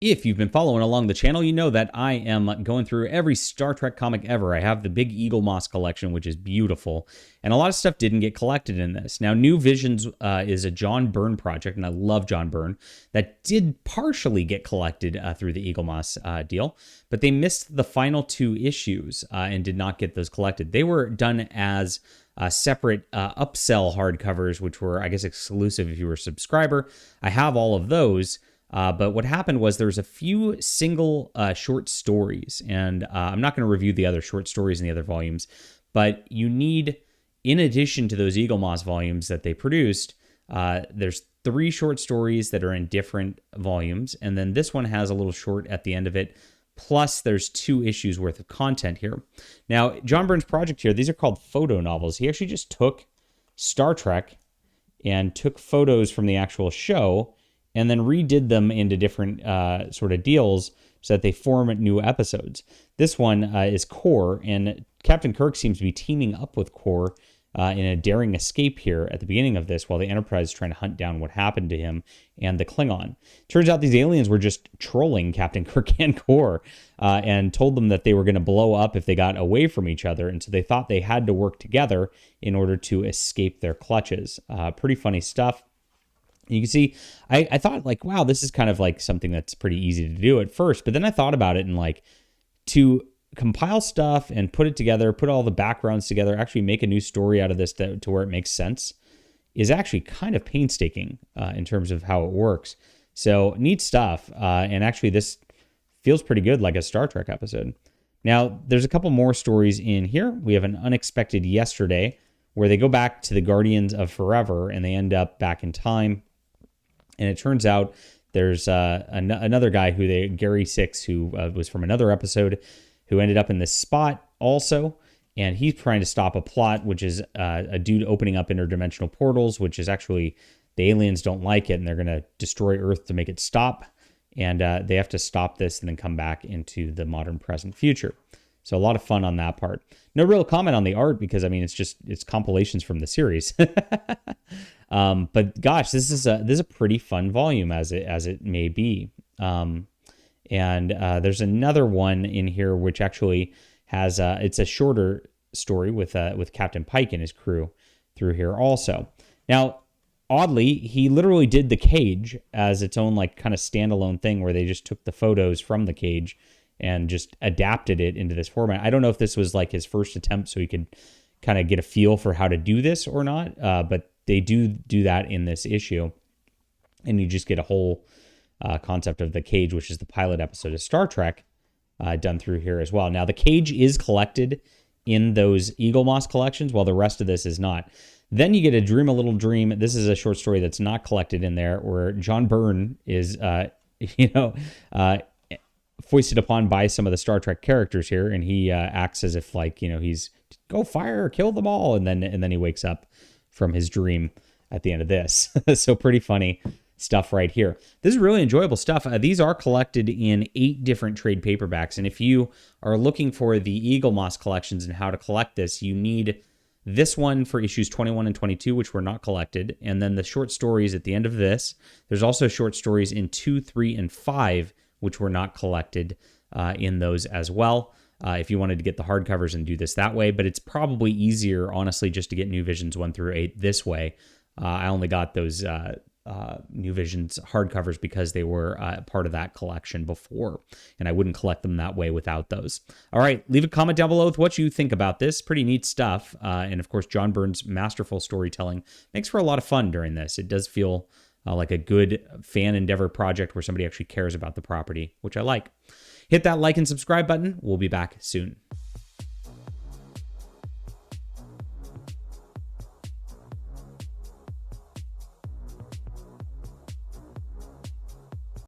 If you've been following along the channel, you know that I am going through every Star Trek comic ever. I have the big Eagle Moss collection, which is beautiful, and a lot of stuff didn't get collected in this. Now, New Visions is a John Byrne project, and I love John Byrne, that did partially get collected through the Eagle Moss deal, but they missed the final two issues and did not get those collected. They were done as separate upsell hardcovers, which were, I guess, exclusive if you were a subscriber. I have all of those. But what happened was there's a few single short stories, and I'm not going to review the other short stories in the other volumes, but you need, in addition to those Eagle Moss volumes that they produced, there's 3 short stories that are in different volumes, and then this one has a little short at the end of it, plus there's 2 issues worth of content here. Now, John Byrne's project here, these are called photo novels. He actually just took Star Trek and took photos from the actual show and then redid them into different sort of deals so that they form new episodes. This one is Core, and Captain Kirk seems to be teaming up with Core in a daring escape here at the beginning of this while the Enterprise is trying to hunt down what happened to him and the Klingon. Turns out these aliens were just trolling Captain Kirk and Core and told them that they were going to blow up if they got away from each other, and so they thought they had to work together in order to escape their clutches. Pretty funny stuff. You can see, I thought like, wow, this is kind of like something that's pretty easy to do at first. But then I thought about it and like to compile stuff and put it together, put all the backgrounds together, actually make a new story out of this to where it makes sense is actually kind of painstaking in terms of how it works. So neat stuff. And actually this feels pretty good like a Star Trek episode. Now, there's a couple more stories in here. We have an Unexpected Yesterday where they go back to the Guardians of Forever and they end up back in time. And it turns out there's another guy Gary Six, who was from another episode, who ended up in this spot also. And he's trying to stop a plot, which is a dude opening up interdimensional portals, which is actually, the aliens don't like it, and they're going to destroy Earth to make it stop. And they have to stop this and then come back into the modern present future. So a lot of fun on that part. No real comment on the art because, I mean, it's compilations from the series. But gosh, this is a pretty fun volume as it may be. And there's another one in here which actually has it's a shorter story with Captain Pike and his crew through here also. Now, oddly, he literally did the cage as its own like kind of standalone thing where they just took the photos from the cage and just adapted it into this format. I don't know if this was like his first attempt so he could kind of get a feel for how to do this or not, but they do that in this issue. And you just get a whole concept of the cage, which is the pilot episode of Star Trek, done through here as well. Now, the cage is collected in those Eagle Moss collections, while the rest of this is not. Then you get a Dream a Little Dream. This is a short story that's not collected in there, where John Byrne is, foisted upon by some of the Star Trek characters here, and he acts as if like, he's go fire, kill them all, and then he wakes up from his dream at the end of this. So pretty funny stuff right here. This is really enjoyable stuff. These are collected in 8 different trade paperbacks, and if you are looking for the Eagle Moss collections and how to collect this, you need this one for issues 21 and 22, which were not collected, and then the short stories at the end of this. There's also short stories in 2, 3, and 5, which were not collected in those as well. If you wanted to get the hardcovers and do this that way, but it's probably easier, honestly, just to get New Visions 1 through 8 this way. I only got those New Visions hardcovers because they were part of that collection before, and I wouldn't collect them that way without those. All right, leave a comment down below with what you think about this. Pretty neat stuff. And of course, John Byrne's masterful storytelling makes for a lot of fun during this. It does feel like a good fan endeavor project where somebody actually cares about the property, which I like. Hit that like and subscribe button. We'll be back soon.